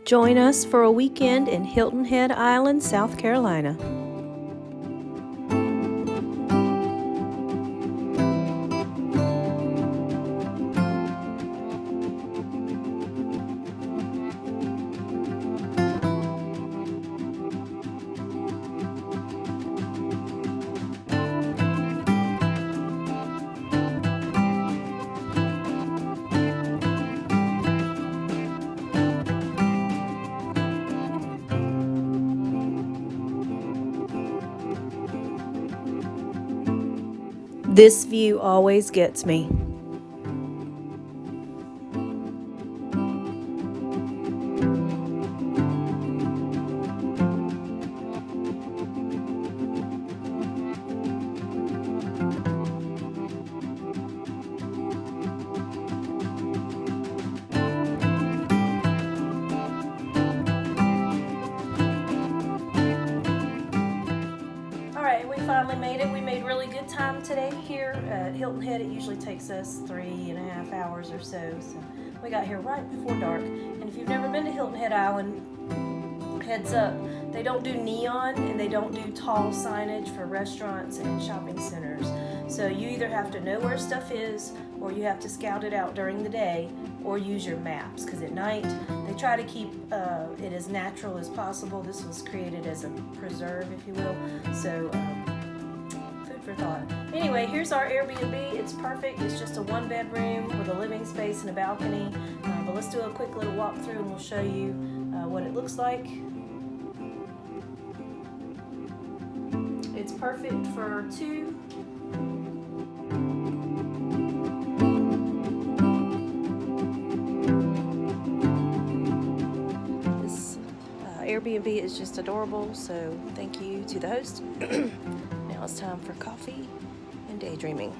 Join us for a weekend in Hilton Head Island, South Carolina. This view always gets me. Alright, we finally made it. We made really good time today here at Hilton Head. It usually takes us 3.5 hours or so. So we got here right before dark. And if you've never been to Hilton Head Island, heads up, they don't do neon and they don't do tall signage for restaurants and shopping centers. So you either have to know where stuff is, or you have to scout it out during the day, or use your maps, because at night they try to keep it as natural as possible. This was created as a preserve, if you will, so food for thought. Anyway, here's our Airbnb. It's perfect. It's just a 1-bedroom with a living space and a balcony, but let's do a quick little walkthrough and we'll show you what it looks like. It's perfect for 2. Airbnb is just adorable, so thank you to the host. Now it's time for coffee and daydreaming.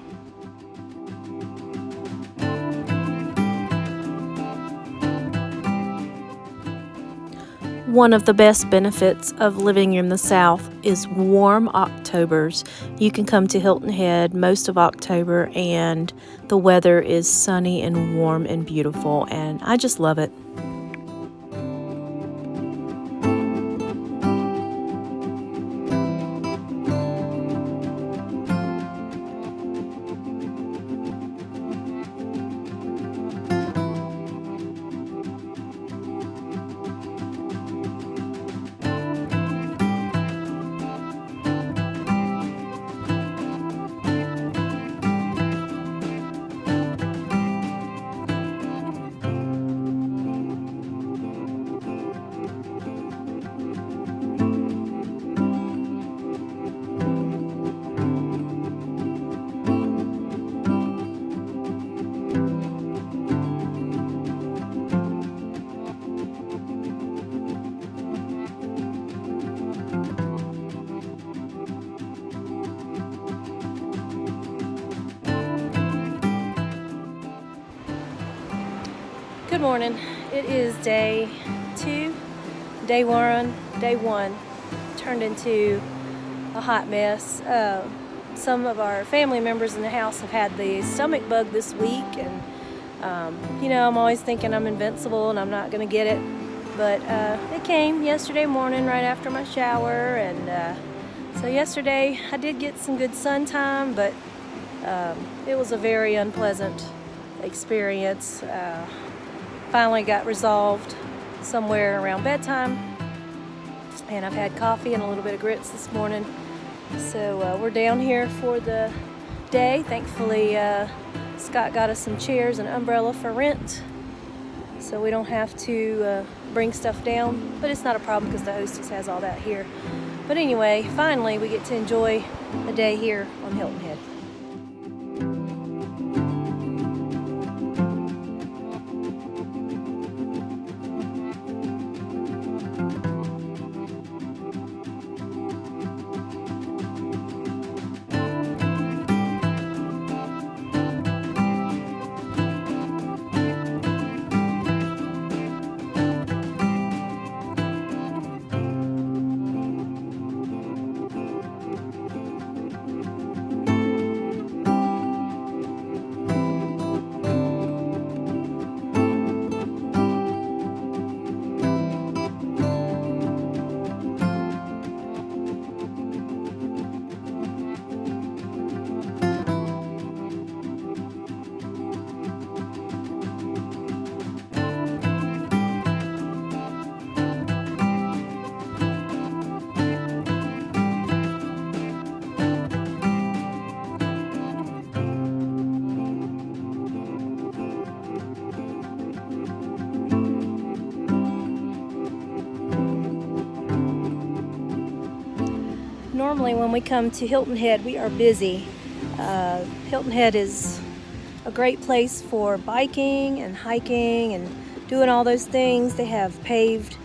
One of the best benefits of living in the South is warm Octobers. You can come to Hilton Head most of October and the weather is sunny and warm and beautiful, and I just love it. Good morning. It is day 2. Day 1 turned into a hot mess. Some of our family members in the house have had the stomach bug this week, and I'm always thinking I'm invincible and I'm not going to get it, but it came yesterday morning right after my shower, and so yesterday I did get some good sun time, but it was a very unpleasant experience. Finally got resolved somewhere around bedtime, and I've had coffee and a little bit of grits this morning. So we're down here for the day. Thankfully, Scott got us some chairs and umbrella for rent, so we don't have to bring stuff down, but it's not a problem because the hostess has all that here. But anyway, finally we get to enjoy the day here on Hilton Head. normally when we come to Hilton Head, we are busy. Hilton Head is a great place for biking and hiking and doing all those things. They have paved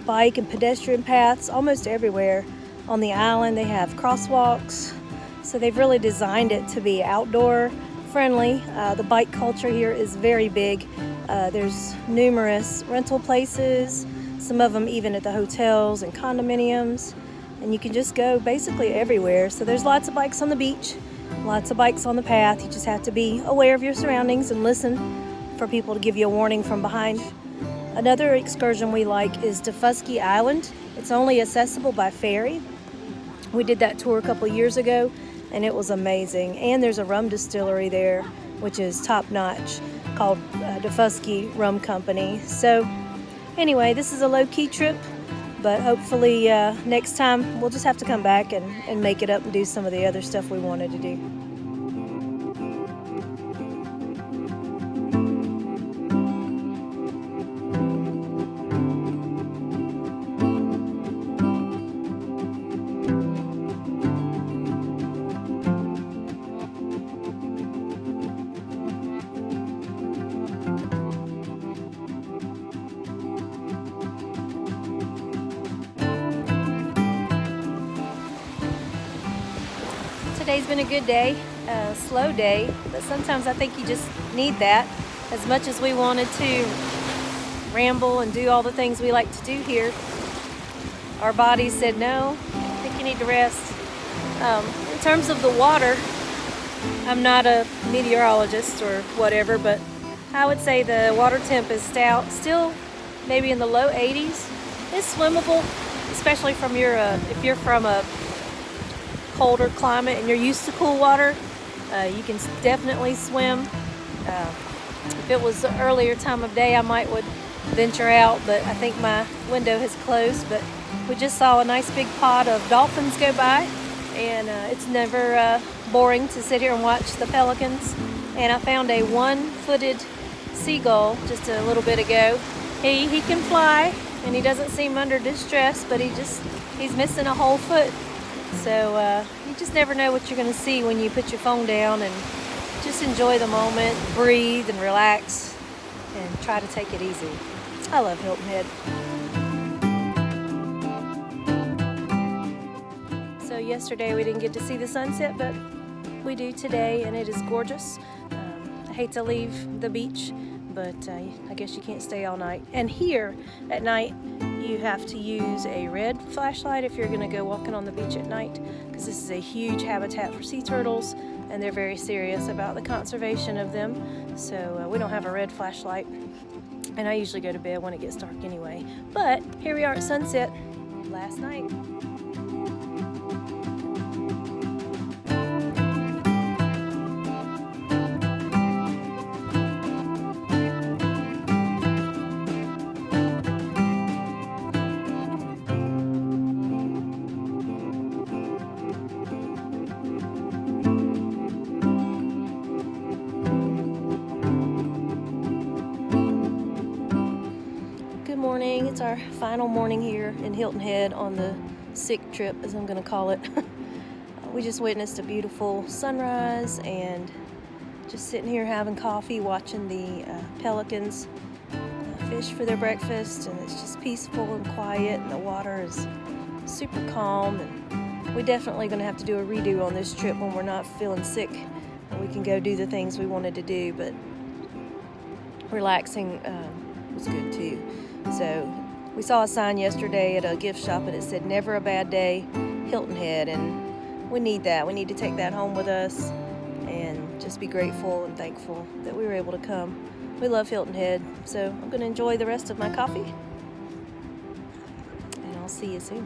bike and pedestrian paths almost everywhere on the island. They have crosswalks, so they've really designed it to be outdoor friendly. The bike culture here is very big. There's numerous rental places, some of them even at the hotels and condominiums, and you can just go basically everywhere. So there's lots of bikes on the beach, lots of bikes on the path. You just have to be aware of your surroundings and listen for people to give you a warning from behind. Another excursion we like is Defusky Island. It's only accessible by ferry. We did that tour a couple years ago and it was amazing. And there's a rum distillery there, which is top notch, called Defusky Rum Company. So anyway, this is a low-key trip, but hopefully next time we'll just have to come back and make it up and do some of the other stuff we wanted to do. Today's been a good day, slow day, but sometimes I think you just need that. As much as we wanted to ramble and do all the things we like to do here, our bodies said, no, I think you need to rest. In terms of the water, I'm not a meteorologist or whatever, but I would say the water temp is still maybe in the low 80s. It's swimmable, especially from if you're from a colder climate and you're used to cool water. You can definitely swim. If it was an earlier time of day, I would venture out, but I think my window has closed. But we just saw a nice big pod of dolphins go by, and it's never boring to sit here and watch the pelicans. And I found a one-footed seagull just a little bit ago. He can fly and he doesn't seem under distress, but he's missing a whole foot. So you just never know what you're going to see when you put your phone down and just enjoy the moment, breathe and relax, and try to take it easy. I love Hilton Head. So yesterday we didn't get to see the sunset, but we do today, and it is gorgeous. I hate to leave the beach, but I guess you can't stay all night. And here at night, you have to use a red flashlight if you're going to go walking on the beach at night, because this is a huge habitat for sea turtles, and they're very serious about the conservation of them. So we don't have a red flashlight, and I usually go to bed when it gets dark anyway. But here we are at sunset last night. Morning. It's our final morning here in Hilton Head on the sick trip, as I'm going to call it. We just witnessed a beautiful sunrise and just sitting here having coffee, watching the pelicans fish for their breakfast, and it's just peaceful and quiet, and the water is super calm. And we're definitely going to have to do a redo on this trip when we're not feeling sick and we can go do the things we wanted to do, but relaxing was good too. So we saw a sign yesterday at a gift shop and it said, "Never a bad day, Hilton Head," and we need that. We need to take that home with us and just be grateful and thankful that we were able to come. We love Hilton Head, so I'm going to enjoy the rest of my coffee, and I'll see you soon.